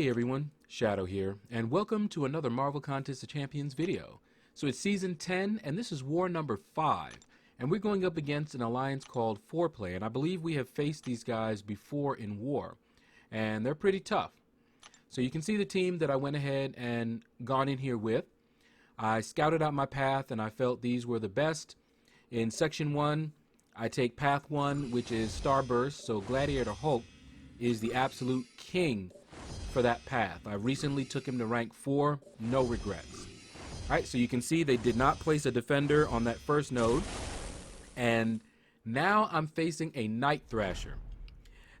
Hey everyone, Shaedow here, and welcome to another Marvel Contest of Champions video. So it's Season 10, and this is War number 5, and we're going up against an alliance called Foreplay, and I believe we have faced these guys before in War, and they're pretty tough. So you can see the team that I went ahead and gone in here with. I scouted out my path, and I felt these were the best. In Section 1, I take Path 1, which is Starburst, so Gladiator Hulk is the absolute king for that path. I recently took him to rank 4, no regrets. Alright, so you can see they did not place a defender on that first node, and now I'm facing a Night Thrasher.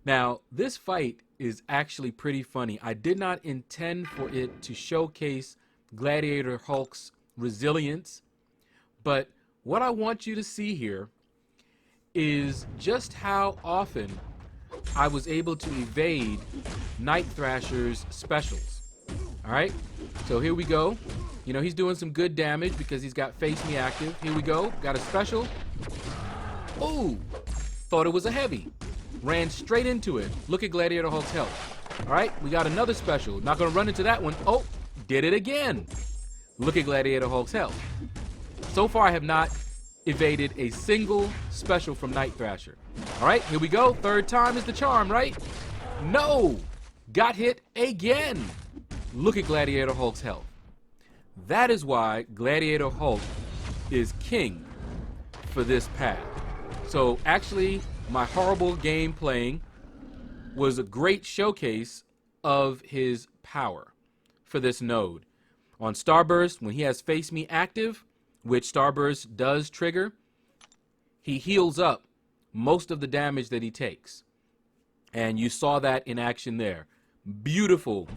Now, this fight is actually pretty funny. I did not intend for it to showcase Gladiator Hulk's resilience, but what I want you to see here is just how often I was able to evade Night Thrasher's specials. Alright, so here we go. You know, he's doing some good damage because he's got Face Me active. Here we go, got a special. Oh, thought it was a heavy. Ran straight into it. Look at Gladiator Hulk's health. Alright, we got another special. Not gonna run into that one. Oh, did it again. Look at Gladiator Hulk's health. So far I have not evaded a single special from Night Thrasher. Alright, here we go. Third time is the charm, right? No! Got hit again! Look at Gladiator Hulk's health. That is why Gladiator Hulk is king for this path. So actually, my horrible game playing was a great showcase of his power for this node. On Starburst, when he has Face Me active, which Starburst does trigger, he heals up most of the damage that he takes. And you saw that in action there. Beautiful,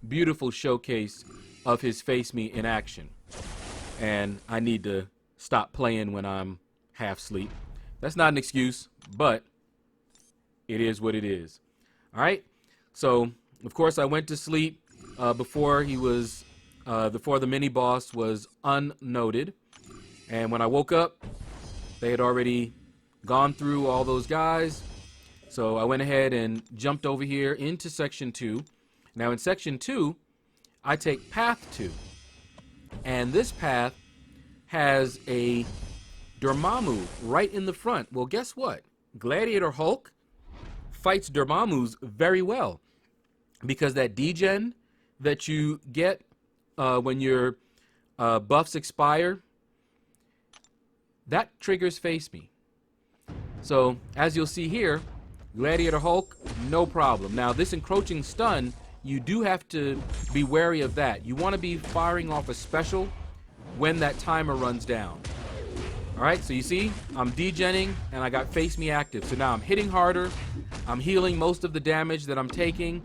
beautiful showcase of his Face Me in action. And I need to stop playing when I'm half asleep. That's not an excuse, but it is what it is. Alright, so of course I went to sleep before the mini boss was unnoted. And when I woke up, they had already gone through all those guys. So I went ahead and jumped over here into Section 2. Now in Section 2, I take Path 2. And this path has a Dormammu right in the front. Well, guess what? Gladiator Hulk fights Dormammus very well, because that degen that you get when your buffs expire, that triggers Face Me. So as you'll see here, Gladiator Hulk, no problem. Now this encroaching stun, you do have to be wary of that. You want to be firing off a special when that timer runs down. Alright, so you see, I'm degenning and I got Face Me active. So now I'm hitting harder, I'm healing most of the damage that I'm taking.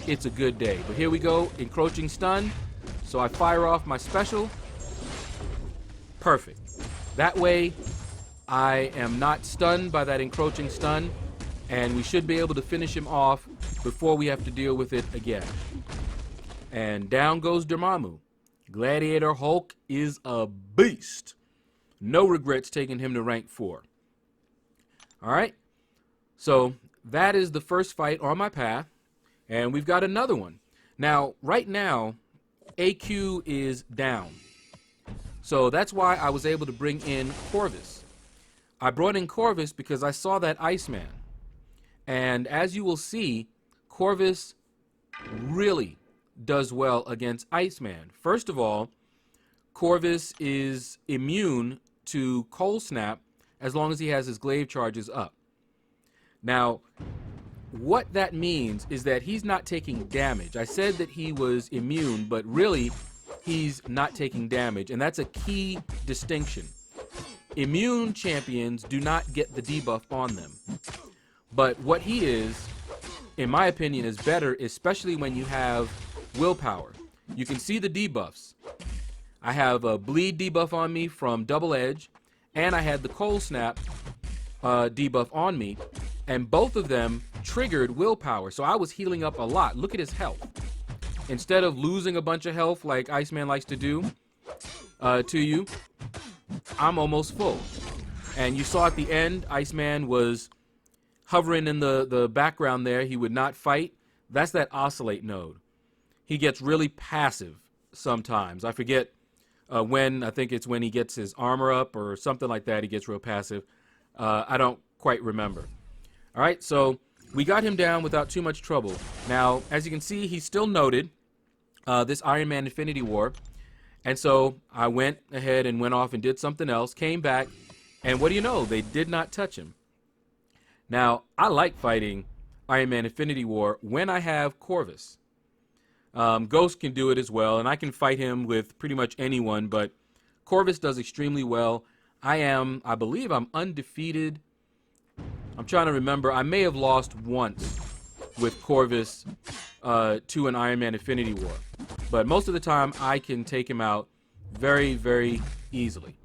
It's a good day. But here we go, encroaching stun. So I fire off my special. Perfect. That way, I am not stunned by that encroaching stun, and we should be able to finish him off before we have to deal with it again. And down goes Dormammu. Gladiator Hulk is a beast. No regrets taking him to rank 4. Alright, so that is the first fight on my path, and we've got another one. Now, right now, AQ is down. So that's why I was able to bring in Corvus. I brought in Corvus because I saw that Iceman. And as you will see, Corvus really does well against Iceman. First of all, Corvus is immune to Cold Snap as long as he has his glaive charges up. Now, what that means is that he's not taking damage. I said that he was immune, but really he's not taking damage, and that's a key distinction. Immune champions do not get the debuff on them. But what he is, in my opinion, is better, especially when you have willpower. You can see the debuffs. I have a bleed debuff on me from Double Edge, and I had the Cold Snap debuff on me, and both of them triggered willpower, so I was healing up a lot. Look at his health. Instead of losing a bunch of health like Iceman likes to do to you, I'm almost full. And you saw at the end, Iceman was hovering in the background there. He would not fight. That's that oscillate node. He gets really passive sometimes. I forget when. I think it's when he gets his armor up or something like that. He gets real passive. I don't quite remember. All right, so we got him down without too much trouble. Now, as you can see, he's still noted, this Iron Man Infinity War. And so I went ahead and went off and did something else, came back, and what do you know? They did not touch him. Now, I like fighting Iron Man Infinity War when I have Corvus. Ghost can do it as well, and I can fight him with pretty much anyone, but Corvus does extremely well. I believe I'm undefeated. I'm trying to remember. I may have lost once with Corvus to an Iron Man Infinity War. But most of the time, I can take him out very, very easily.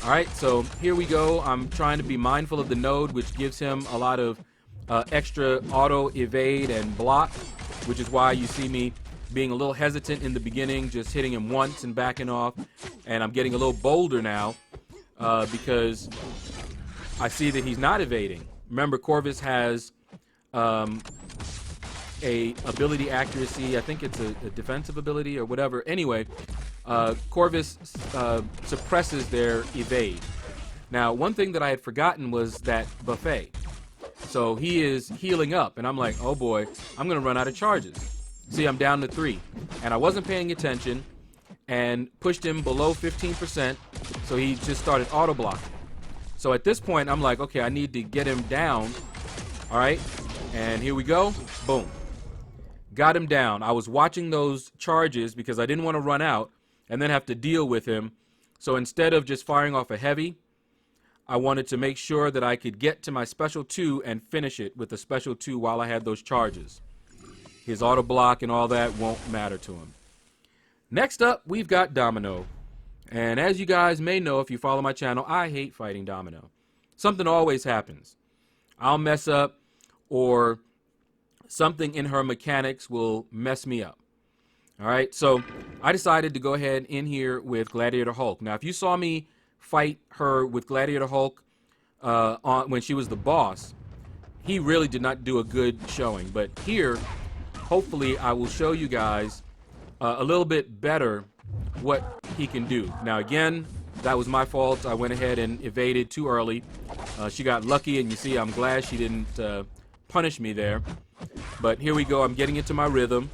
All right, so here we go. I'm trying to be mindful of the node, which gives him a lot of extra auto evade and block, which is why you see me being a little hesitant in the beginning, just hitting him once and backing off. And I'm getting a little bolder now because I see that he's not evading. Remember, Corvus has a ability accuracy. I think it's a defensive ability or whatever. Anyway, Corvus suppresses their evade. Now, one thing that I had forgotten was that buffet. So he is healing up, and I'm like, oh boy, I'm going to run out of charges. See, I'm down to 3. And I wasn't paying attention and pushed him below 15%, so he just started auto-blocking. So at this point, I'm like, okay, I need to get him down. All right, and here we go. Boom. Got him down. I was watching those charges because I didn't want to run out and then have to deal with him. So instead of just firing off a heavy, I wanted to make sure that I could get to my special 2 and finish it with the special 2 while I had those charges. His auto block and all that won't matter to him. Next up, we've got Domino. And as you guys may know if you follow my channel, I hate fighting Domino. Something always happens. I'll mess up, or something in her mechanics will mess me up. All right, so I decided to go ahead in here with Gladiator Hulk. Now, if you saw me fight her with Gladiator Hulk when she was the boss, he really did not do a good showing. But here, hopefully, I will show you guys a little bit better what he can do. Now, again, that was my fault. I went ahead and evaded too early. She got lucky, and you see, I'm glad she didn't punish me there. But here we go. I'm getting into my rhythm.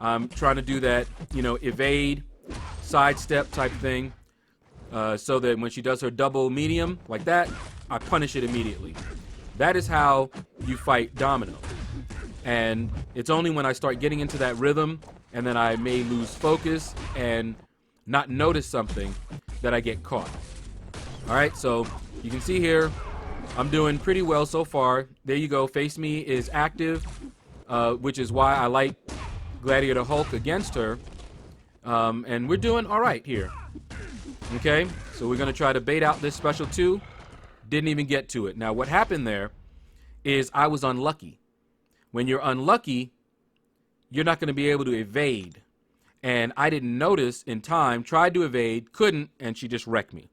I'm trying to do that, you know, evade, sidestep type thing, so that when she does her double medium like that, I punish it immediately. That is how you fight Domino. And it's only when I start getting into that rhythm and then I may lose focus and not notice something that I get caught. All right, so you can see here, I'm doing pretty well so far. There you go. Face Me is active, which is why I like Gladiator Hulk against her. And we're doing all right here. Okay, so we're going to try to bait out this special 2. Didn't even get to it. Now, what happened there is I was unlucky. When you're unlucky, you're not going to be able to evade. And I didn't notice in time, tried to evade, couldn't, and she just wrecked me.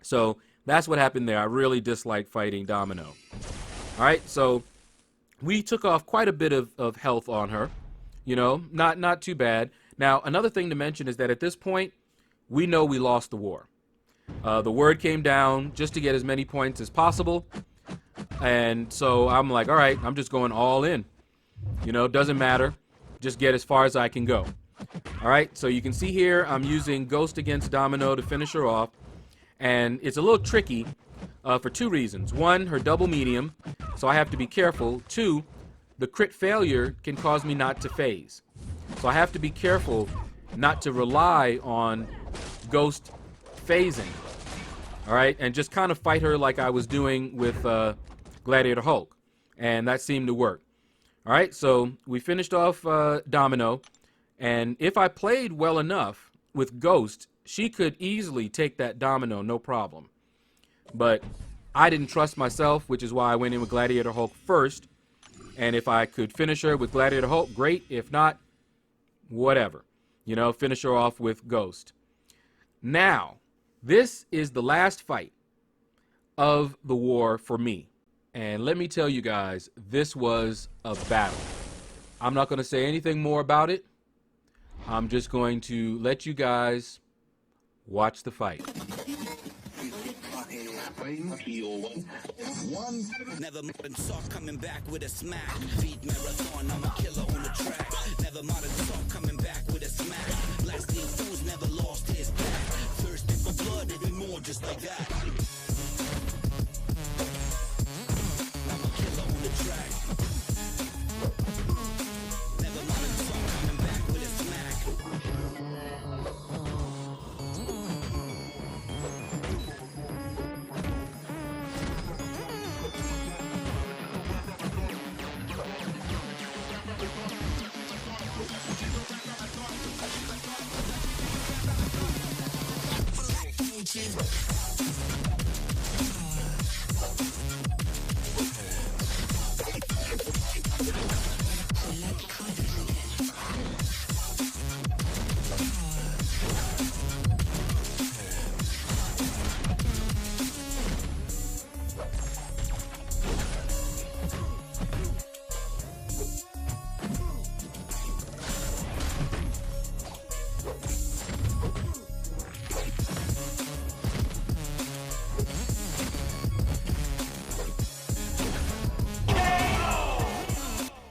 So that's what happened there. I really dislike fighting Domino. All right, so we took off quite a bit of health on her. You know, not too bad. Now, another thing to mention is that at this point, we know we lost the war. The word came down just to get as many points as possible. And so I'm like, all right, I'm just going all in. You know, doesn't matter. Just get as far as I can go. All right, so you can see here I'm using Ghost against Domino to finish her off. And it's a little tricky for 2 reasons. 1, her double medium, so I have to be careful. 2, the crit failure can cause me not to phase. So I have to be careful not to rely on Ghost phasing. All right, and just kind of fight her like I was doing with Gladiator Hulk. And that seemed to work. All right, so we finished off Domino. And if I played well enough with Ghost, she could easily take that Domino, no problem. But I didn't trust myself, which is why I went in with Gladiator Hulk first. And if I could finish her with Gladiator Hulk, great. If not, whatever. You know, finish her off with Ghost. Now, this is the last fight of the war for me. And let me tell you guys, this was a battle. I'm not going to say anything more about it. I'm just going to let you guys watch the fight. Never modern talk coming back with a smack. Feed marathon, I'm a killer on the track. Never modern talk coming back with a smack. Blasting fools never lost his back. Thirsty for blood, anymore just like that. I'm a killer on the track. Never modern talk coming back with a smack.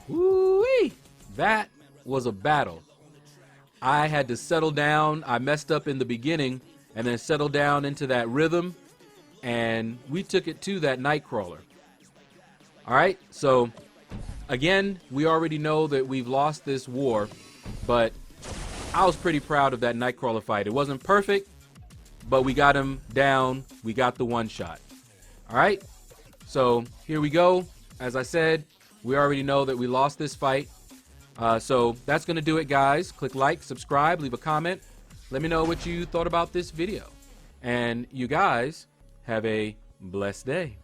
Woo-wee! That was a battle. I had to settle down. I messed up in the beginning and then settled down into that rhythm, and we took it to that Nightcrawler. All right, so again, we already know that we've lost this war, but I was pretty proud of that Nightcrawler fight. It wasn't perfect, but we got him down. We got the one shot. All right, so here we go. As I said, we already know that we lost this fight. So that's going to do it, guys. Click like, subscribe, leave a comment. Let me know what you thought about this video. And you guys have a blessed day.